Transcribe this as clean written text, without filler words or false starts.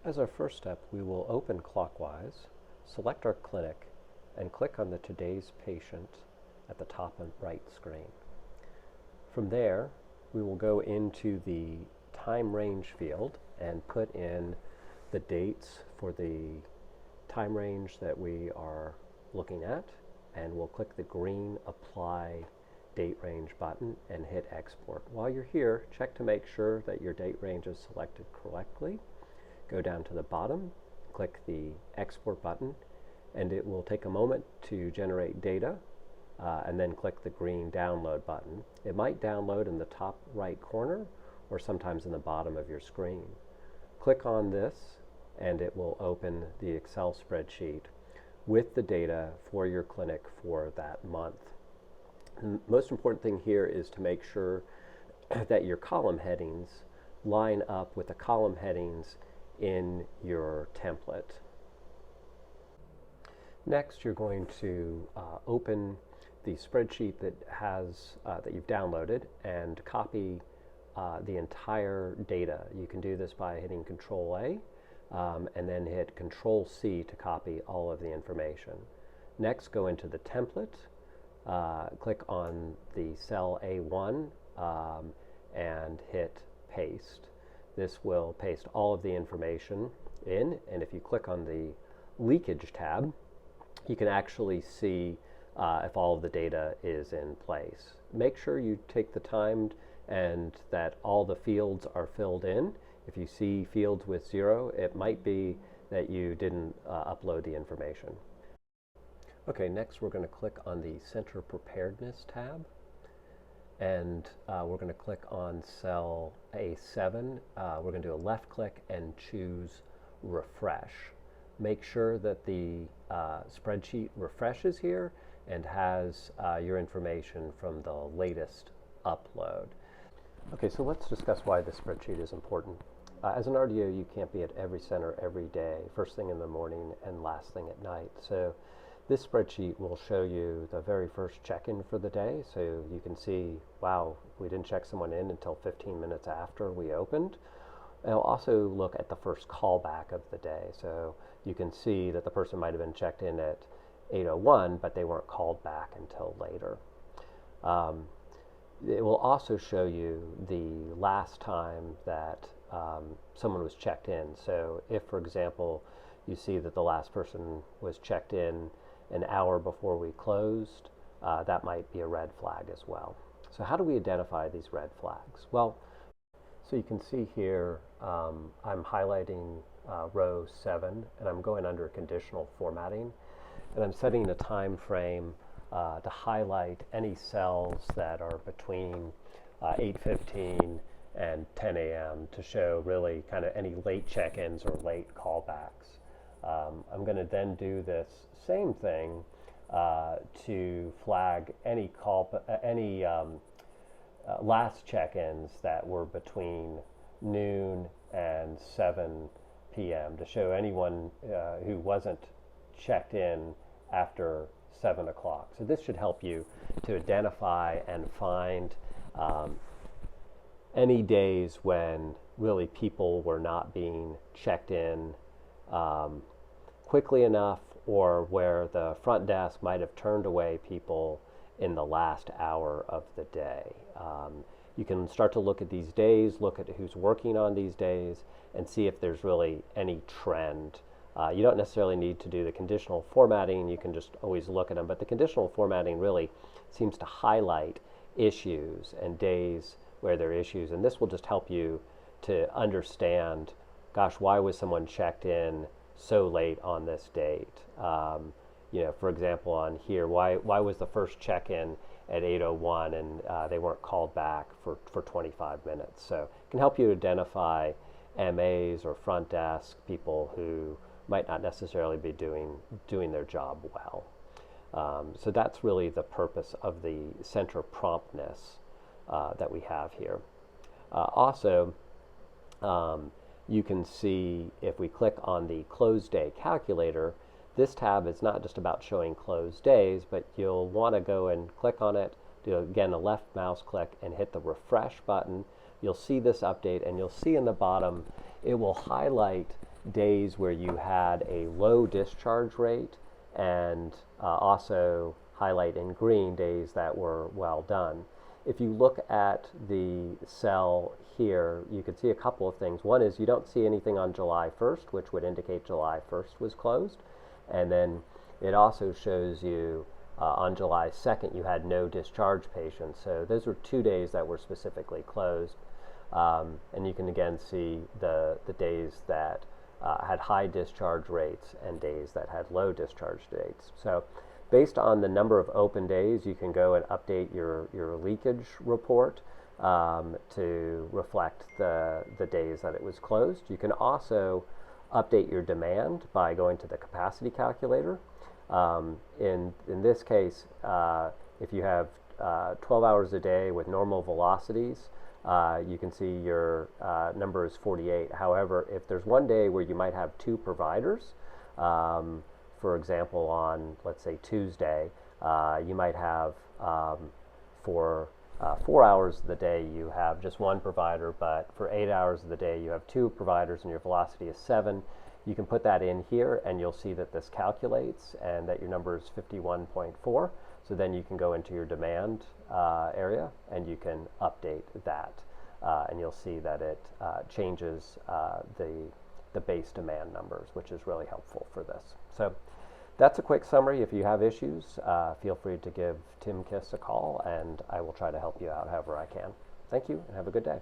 As our first step, we will open clockwise, select our clinic, and click on the Today's Patient at the top and right screen. From there, we will go into the time range field and put in the dates for the time range that we are looking at, and we'll click the green Apply Date Range button and hit Export. While you're here, check to make sure that your date range is selected correctly. Go down to the bottom, click the Export button, and it will take a moment to generate data, and then click the green Download button. It might download in the top right corner or sometimes in the bottom of your screen. Click on this and it will open the Excel spreadsheet with the data for your clinic for that month. The most important thing here is to make sure that your column headings line up with the column headings in your template. Next, you're going to open the spreadsheet that you've downloaded and copy the entire data. You can do this by hitting Control A and then hit Control C to copy all of the information. Next, go into the template, click on the cell A1 and hit Paste. This will paste all of the information in, and if you click on the Leakage tab, you can actually see if all of the data is in place. Make sure you take the time and that all the fields are filled in. If you see fields with 0, it might be that you didn't upload the information. Okay, next we're going to click on the Center Preparedness tab, and we're going to click on cell A7. We're going to do a left click and choose Refresh. Make sure that the spreadsheet refreshes here and has your information from the latest upload. Okay, so let's discuss why this spreadsheet is important. As an RDO, you can't be at every center every day, first thing in the morning and last thing at night. So this spreadsheet will show you the very first check-in for the day. So you can see, wow, we didn't check someone in until 15 minutes after we opened. It'll also look at the first callback of the day. So you can see that the person might have been checked in at 8:01, but they weren't called back until later. It will also show you the last time that someone was checked in. So if, for example, you see that the last person was checked in an hour before we closed, that might be a red flag as well. So how do we identify these red flags? Well, so you can see here, I'm highlighting row 7, and I'm going under conditional formatting, and I'm setting a time frame to highlight any cells that are between 8:15 and 10 a.m. to show really kind of any late check-ins or late callbacks. I'm going to then do this same thing to flag any last check-ins that were between noon and 7 p.m. to show anyone who wasn't checked in after 7 o'clock. So this should help you to identify and find any days when really people were not being checked in quickly enough, or where the front desk might have turned away people in the last hour of the day. You can start to look at these days, look at who's working on these days, and see if there's really any trend. You don't necessarily need to do the conditional formatting, you can just always look at them, but the conditional formatting really seems to highlight issues and days where there are issues, and this will just help you to understand, gosh, why was someone checked in so late on this date? You know, for example, on here, why was the first check-in at 8:01 and they weren't called back for 25 minutes? So it can help you identify MAs or front desk people who might not necessarily be doing their job well. So that's really the purpose of the center promptness that we have here. Also, you can see if we click on the close day calculator, this tab is not just about showing closed days, but you'll want to go and click on it, do again a left mouse click and hit the refresh button. You'll see this update, and you'll see in the bottom it will highlight days where you had a low discharge rate, and also highlight in green days that were well done. If you look at the cell here, you can see a couple of things. One is you don't see anything on July 1st, which would indicate July 1st was closed. And then it also shows you on July 2nd you had no discharge patients. So those were 2 days that were specifically closed. And you can again see the days that had high discharge rates and days that had low discharge rates. So based on the number of open days, you can go and update your leakage report to reflect the days that it was closed. You can also update your demand by going to the capacity calculator. In this case, if you have 12 hours a day with normal velocities, you can see your number is 48. However, if there's one day where you might have 2 providers, for example, on, let's say, Tuesday, you might have for 4 hours of the day you have just 1 provider, but for 8 hours of the day you have 2 providers and your velocity is 7. You can put that in here and you'll see that this calculates and that your number is 51.4. So then you can go into your demand area and you can update that. And you'll see that it changes the base demand numbers, which is really helpful for this. So that's a quick summary. If you have issues, feel free to give Tim Kiss a call, and I will try to help you out however I can. Thank you, and have a good day.